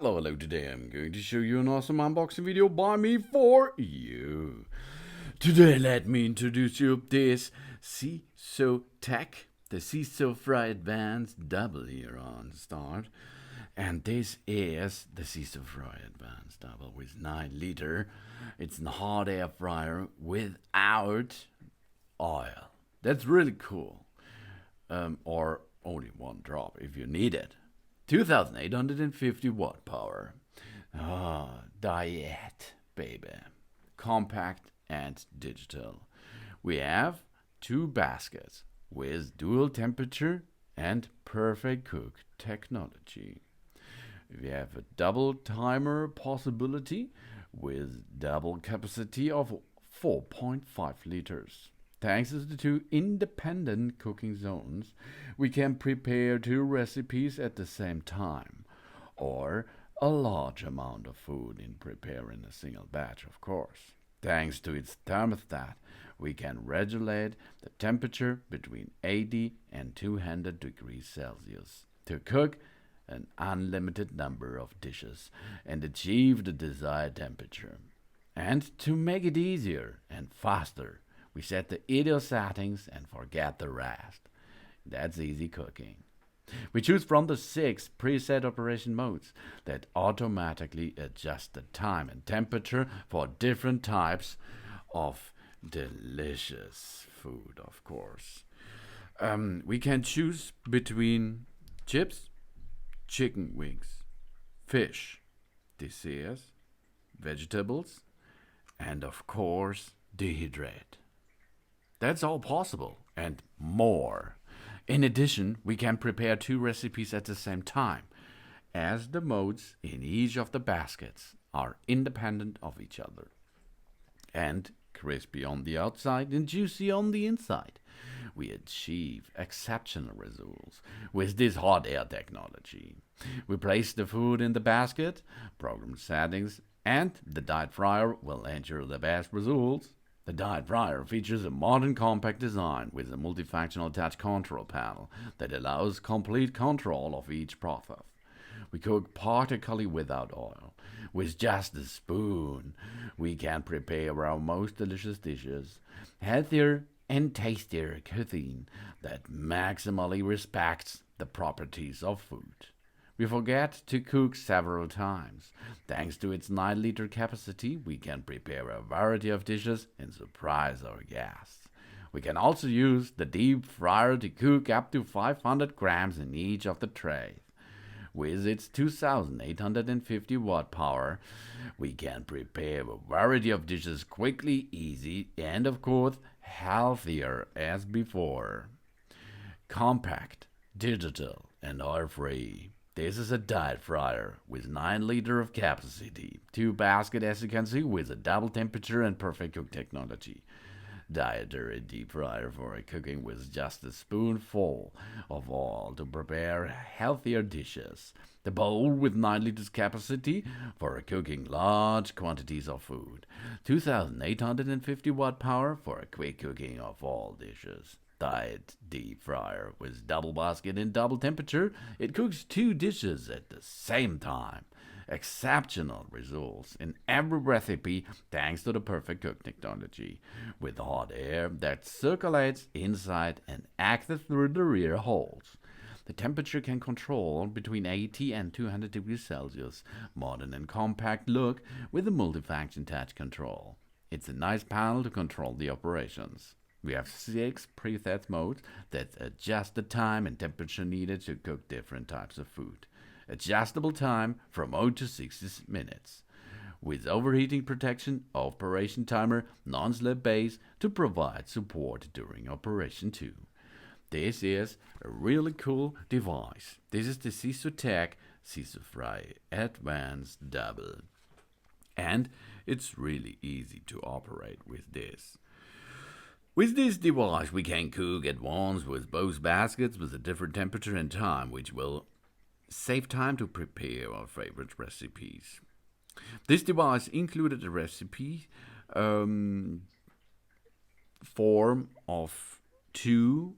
Hello, today I'm going to show you an awesome unboxing video by me for you. Today let me introduce you to this CecoTech, the CecoFry Advance Double here on start. And this is the CecoFry Advance Double with 9 liter. It's a hot air fryer without oil. That's really cool. Or only one drop if you need it. 2850 watt power. Diet, baby. Compact and digital. We have 2 baskets with dual temperature and PerfectCook technology. We have a double timer possibility with double capacity of 4.5 liters. Thanks to the 2 independent cooking zones, we can prepare 2 recipes at the same time, or a large amount of food in preparing a single batch, of course. Thanks to its thermostat, we can regulate the temperature between 80 and 200 degrees Celsius to cook an unlimited number of dishes and achieve the desired temperature. And to make it easier and faster, we set the ideal settings and forget the rest. That's easy cooking. We choose from the 6 preset operation modes that automatically adjust the time and temperature for different types of delicious food, of course. We can choose between chips, chicken wings, fish, desserts, vegetables, and of course, dehydrate. That's all possible, and more. In addition, we can prepare 2 recipes at the same time, as the modes in each of the baskets are independent of each other. And crispy on the outside and juicy on the inside. We achieve exceptional results with this hot air technology. We place the food in the basket, program settings, and the diet fryer will ensure the best results. The diet fryer features a modern compact design with a multifunctional touch control panel that allows complete control of each process. We cook practically without oil. With just a spoon, we can prepare our most delicious dishes, healthier and tastier cuisine that maximally respects the properties of food. We forget to cook several times. Thanks to its 9-liter capacity, we can prepare a variety of dishes and surprise our guests. We can also use the deep fryer to cook up to 500 grams in each of the trays. With its 2850 watt power, we can prepare a variety of dishes quickly, easy, and of course, healthier as before. Compact, digital, and oil-free. This is a diet fryer with 9 liter of capacity, 2 baskets as you can see with a double temperature and PerfectCook technology. Dietary deep fryer for cooking with just a spoonful of oil to prepare healthier dishes. The bowl with 9 liters capacity for cooking large quantities of food. 2850 watt power for a quick cooking of all dishes. Diet deep fryer with double basket and double temperature. It cooks 2 dishes at the same time. Exceptional results in every recipe thanks to the PerfectCook technology. With hot air that circulates inside and exits through the rear holes. The temperature can control between 80 and 200 degrees Celsius. Modern and compact look with a multifunction touch control. It's a nice panel to control the operations. We have 6 preset modes that adjust the time and temperature needed to cook different types of food. Adjustable time from 0 to 60 minutes. With overheating protection, operation timer, non-slip base to provide support during operation 2. This is a really cool device. This is the CecoTech CecoFry Advance Double. And it's really easy to operate with this. With this device, we can cook at once with both baskets with a different temperature and time, which will save time to prepare our favorite recipes. This device included a recipe form of 2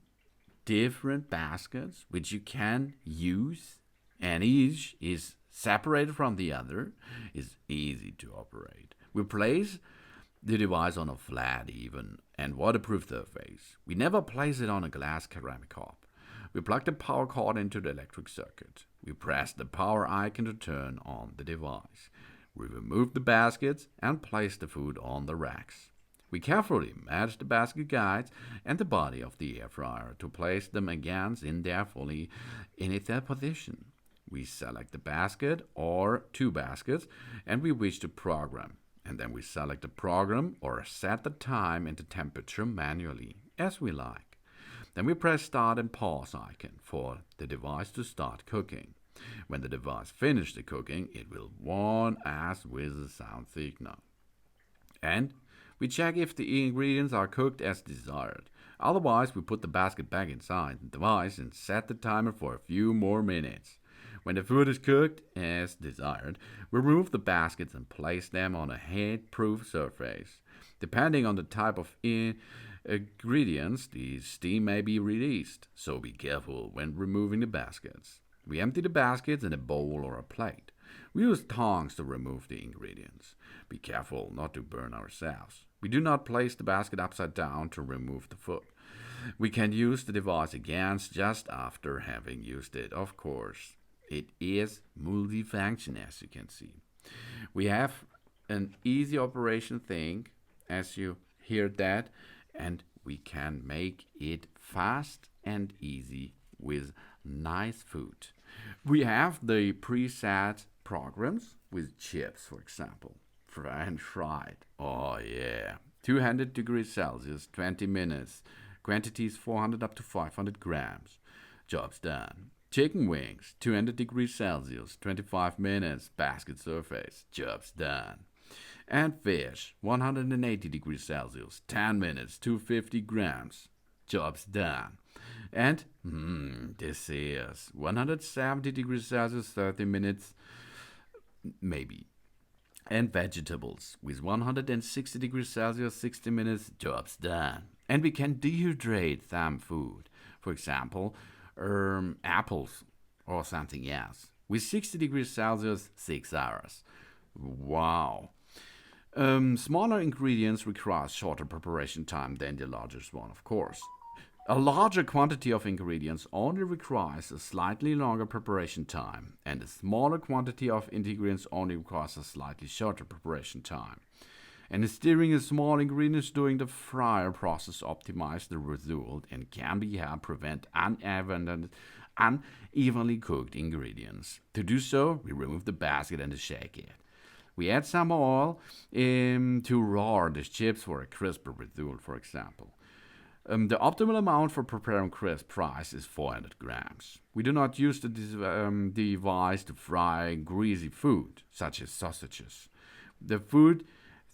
different baskets, which you can use, and each is separated from the other, is easy to operate. We place the device on a flat, even, and waterproof surface. We never place it on a glass ceramic cup. We plug the power cord into the electric circuit. We press the power icon to turn on the device. We remove the baskets and place the food on the racks. We carefully match the basket guides and the body of the air fryer to place them again in their position. We select the basket or two baskets and we wish to program. And then we select the program or set the time and the temperature manually, as we like. Then we press start and pause icon for the device to start cooking. When the device finishes the cooking, it will warn us with a sound signal. And we check if the ingredients are cooked as desired. Otherwise, we put the basket back inside the device and set the timer for a few more minutes. When the food is cooked as desired, we remove the baskets and place them on a heat-proof surface. Depending on the type of ingredients, the steam may be released, so be careful when removing the baskets. We empty the baskets in a bowl or a plate. We use tongs to remove the ingredients. Be careful not to burn ourselves. We do not place the basket upside down to remove the food. We can use the device again just after having used it, of course. It is multifunction, as you can see. We have an easy operation thing, as you hear that, and we can make it fast and easy with nice food. We have the preset programs with chips, for example, and fried. Oh yeah, 200 degrees Celsius, 20 minutes. Quantities 400 up to 500 grams. Job's done. Chicken wings, 200 degrees Celsius, 25 minutes, basket surface, job's done. And fish, 180 degrees Celsius, 10 minutes, 250 grams, job's done. And this is 170 degrees Celsius, 30 minutes, maybe. And vegetables, with 160 degrees Celsius, 60 minutes, job's done. And we can dehydrate some food, for example, apples or something else, with 60 degrees Celsius, 6 hours. Wow. Smaller ingredients require shorter preparation time than the largest one, of course. A larger quantity of ingredients only requires a slightly longer preparation time, and a smaller quantity of ingredients only requires a slightly shorter preparation time. And stirring a small ingredients during the fryer process optimizes the result and can be helped prevent unevenly cooked ingredients. To do so, we remove the basket and shake it. We add some oil to roar the chips for a crisper result, for example. The optimal amount for preparing crisp fries is 400 grams. We do not use the device to fry greasy food, such as sausages. The food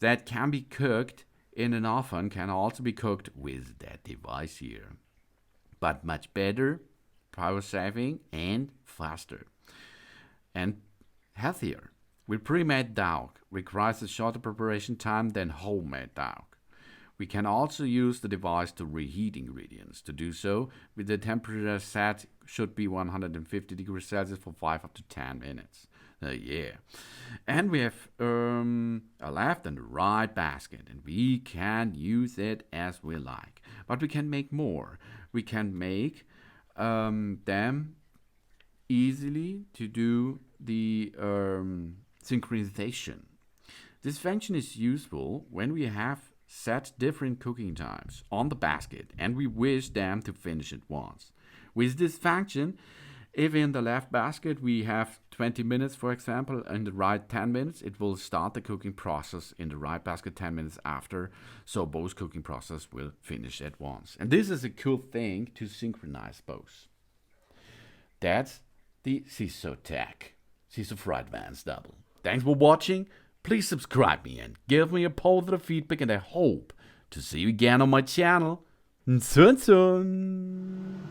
that can be cooked in an oven can also be cooked with that device here. But much better, power saving, and faster. And healthier. With pre-made dough requires a shorter preparation time than homemade dough. We can also use the device to reheat ingredients. To do so, with the temperature set should be 150 degrees Celsius for 5 up to 10 minutes. And we have a left and a right basket, and we can use it as we like. But we can make more. We can make them easily to do the synchronization. This function is useful when we have set different cooking times on the basket and we wish them to finish at once. With this function, if in the left basket we have 20 minutes, for example, and the right 10 minutes, it will start the cooking process in the right basket 10 minutes after, so both cooking process will finish at once. And this is a cool thing to synchronize both. That's the CecoFry Advance Double. Thanks for watching. Please subscribe me and give me a positive feedback, and I hope to see you again on my channel. Soon.